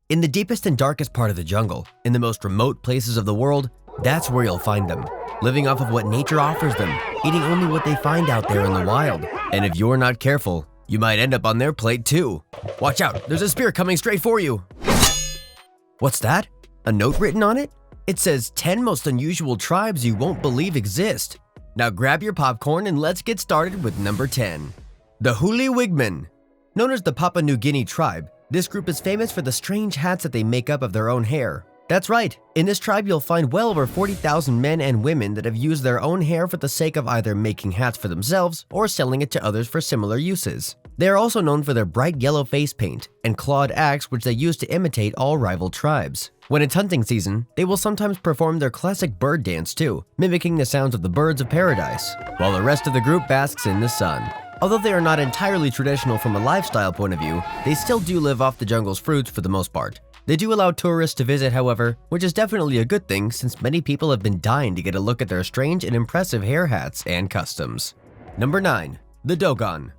In the deepest and darkest part of the jungle, in the most remote places of the world, that's where you'll find them, living off of what nature offers them, eating only what they find out there in the wild. And if you're not careful, you might end up on their plate too. Watch out, there's a spear coming straight for you. What's that? A note written on it? It says 10 most unusual tribes you won't believe exist. Now grab your popcorn and let's get started with number 10. The Huli Wigman. Known as the Papua New Guinea tribe, this group is famous for the strange hats that they make up of their own hair. That's right, in this tribe you'll find well over 40,000 men and women that have used their own hair for the sake of either making hats for themselves or selling it to others for similar uses. They are also known for their bright yellow face paint and clawed axe which they use to imitate all rival tribes. When it's hunting season, they will sometimes perform their classic bird dance too, mimicking the sounds of the birds of paradise, while the rest of the group basks in the sun. Although they are not entirely traditional from a lifestyle point of view, they still do live off the jungle's fruits for the most part. They do allow tourists to visit, however, which is definitely a good thing since many people have been dying to get a look at their strange and impressive hair hats and customs. Number 9. The Dogon.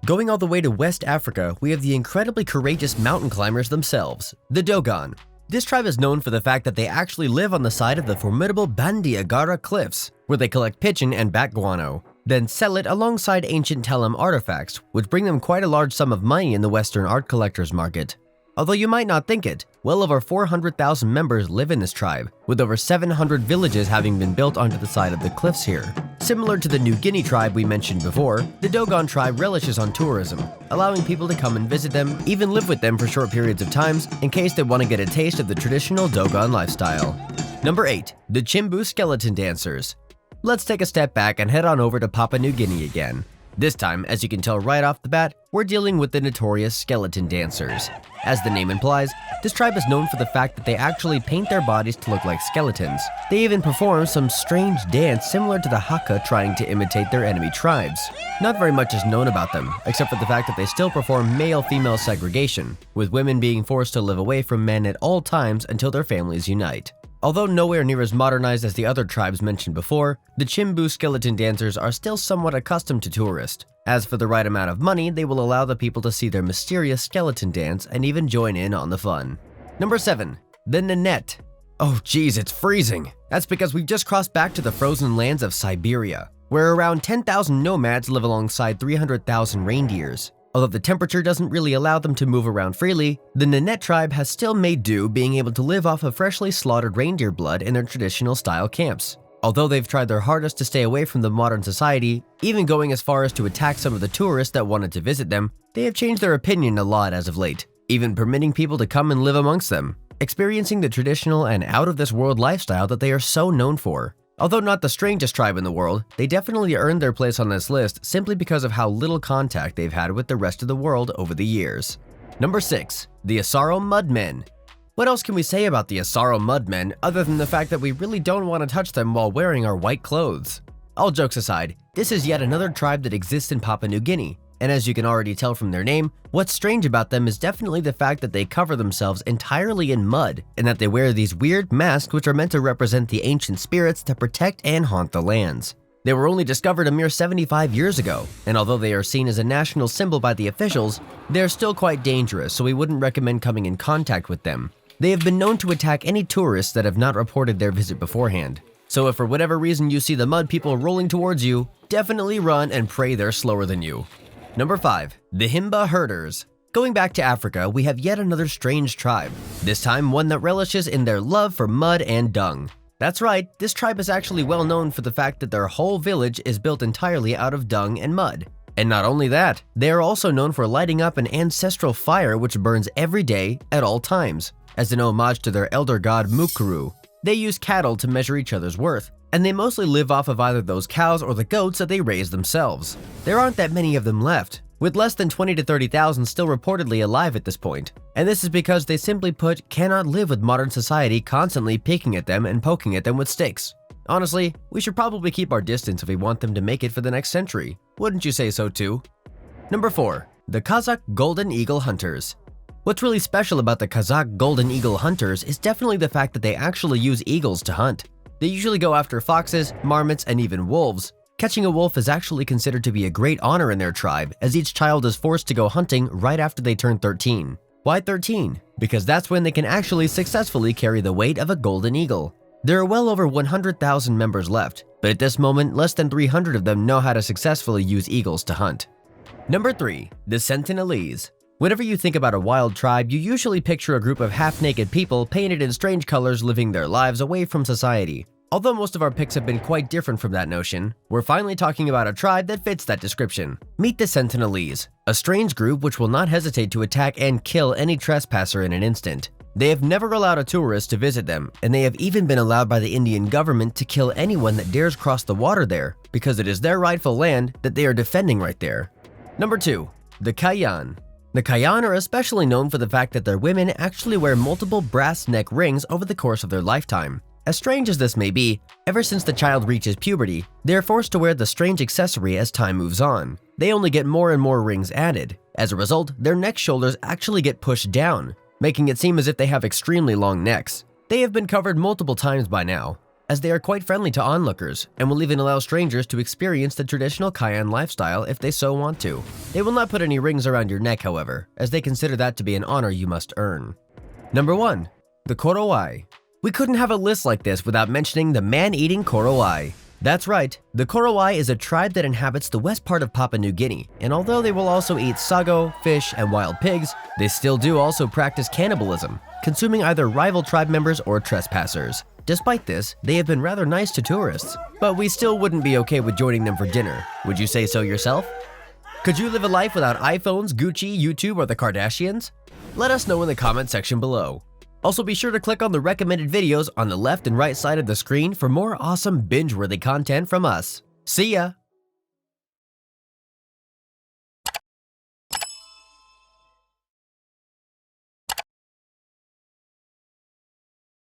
Going all the way to West Africa, we have the incredibly courageous mountain climbers themselves, the Dogon. This tribe is known for the fact that they actually live on the side of the formidable Bandiagara cliffs, where they collect pigeon and bat guano, then sell it alongside ancient Telem artifacts, which bring them quite a large sum of money in the Western art collector's market. Although you might not think it, well over 400,000 members live in this tribe, with over 700 villages having been built onto the side of the cliffs here. Similar to the New Guinea tribe we mentioned before, the Dogon tribe relishes on tourism, allowing people to come and visit them, even live with them for short periods of times in case they want to get a taste of the traditional Dogon lifestyle. Number 8. The Chimbu skeleton dancers. Let's take a step back and head on over to Papua New Guinea again. This time, as you can tell right off the bat, we're dealing with the notorious skeleton dancers. As the name implies, this tribe is known for the fact that they actually paint their bodies to look like skeletons. They even perform some strange dance similar to the Haka trying to imitate their enemy tribes. Not very much is known about them, except for the fact that they still perform male-female segregation, with women being forced to live away from men at all times until their families unite. Although nowhere near as modernized as the other tribes mentioned before, the Chimbu skeleton dancers are still somewhat accustomed to tourists. As for the right amount of money, they will allow the people to see their mysterious skeleton dance and even join in on the fun. Number 7. The Nenet. Oh geez, it's freezing. That's because we've just crossed back to the frozen lands of Siberia, where around 10,000 nomads live alongside 300,000 reindeers. Although the temperature doesn't really allow them to move around freely, the Nenet tribe has still made do being able to live off of freshly slaughtered reindeer blood in their traditional style camps. Although they've tried their hardest to stay away from the modern society, even going as far as to attack some of the tourists that wanted to visit them, they have changed their opinion a lot as of late, even permitting people to come and live amongst them, experiencing the traditional and out-of-this-world lifestyle that they are so known for. Although not the strangest tribe in the world, they definitely earned their place on this list simply because of how little contact they've had with the rest of the world over the years. Number 6. The Asaro Mud Men. What else can we say about the Asaro Mud Men other than the fact that we really don't want to touch them while wearing our white clothes? All jokes aside, this is yet another tribe that exists in Papua New Guinea, and as you can already tell from their name, what's strange about them is definitely the fact that they cover themselves entirely in mud, and that they wear these weird masks which are meant to represent the ancient spirits that protect and haunt the lands. They were only discovered a mere 75 years ago, and although they are seen as a national symbol by the officials, they're still quite dangerous, so we wouldn't recommend coming in contact with them. They have been known to attack any tourists that have not reported their visit beforehand. So if for whatever reason you see the mud people rolling towards you, definitely run and pray they're slower than you. Number 5. The Heba Herders. Going back to Africa, we have yet another strange tribe, this time one that relishes in their love for mud and dung. That's right, this tribe is actually well known for the fact that their whole village is built entirely out of dung and mud. And not only that, they are also known for lighting up an ancestral fire which burns every day at all times, as an homage to their elder god Mukuru. They use cattle to measure each other's worth, and they mostly live off of either those cows or the goats that they raise themselves. There aren't that many of them left, with less than 20 to 30,000 still reportedly alive at this point. And this is because they simply put cannot live with modern society constantly picking at them and poking at them with sticks. Honestly, we should probably keep our distance if we want them to make it for the next century. Wouldn't you say so too? Number 4. The Kazakh Golden Eagle Hunters. What's really special about the Kazakh Golden Eagle Hunters is definitely the fact that they actually use eagles to hunt. They usually go after foxes, marmots, and even wolves. Catching a wolf is actually considered to be a great honor in their tribe, as each child is forced to go hunting right after they turn 13. Why 13? Because that's when they can actually successfully carry the weight of a golden eagle. There are well over 100,000 members left, but at this moment, less than 300 of them know how to successfully use eagles to hunt. Number 3. The Sentinelese. Whenever you think about a wild tribe, you usually picture a group of half-naked people painted in strange colors living their lives away from society. Although most of our picks have been quite different from that notion, we're finally talking about a tribe that fits that description. Meet the Sentinelese, a strange group which will not hesitate to attack and kill any trespasser in an instant. They have never allowed a tourist to visit them, and they have even been allowed by the Indian government to kill anyone that dares cross the water there, because it is their rightful land that they are defending right there. Number 2. The Kion. The Kion are especially known for the fact that their women actually wear multiple brass neck rings over the course of their lifetime. As strange as this may be, ever since the child reaches puberty, they are forced to wear the strange accessory as time moves on. They only get more and more rings added. As a result, their neck shoulders actually get pushed down, making it seem as if they have extremely long necks. They have been covered multiple times by now, as they are quite friendly to onlookers and will even allow strangers to experience the traditional Kion lifestyle if they so want to. They will not put any rings around your neck, however, as they consider that to be an honor you must earn. Number 1. The Korowai. We couldn't have a list like this without mentioning the man-eating Korowai. That's right, the Korowai is a tribe that inhabits the west part of Papua New Guinea, and although they will also eat sago, fish, and wild pigs, they still do also practice cannibalism, consuming either rival tribe members or trespassers. Despite this, they have been rather nice to tourists, but we still wouldn't be okay with joining them for dinner. Would you say so yourself? Could you live a life without iPhones, Gucci, YouTube, or the Kardashians? Let us know in the comment section below. Also, be sure to click on the recommended videos on the left and right side of the screen for more awesome binge-worthy content from us. See ya!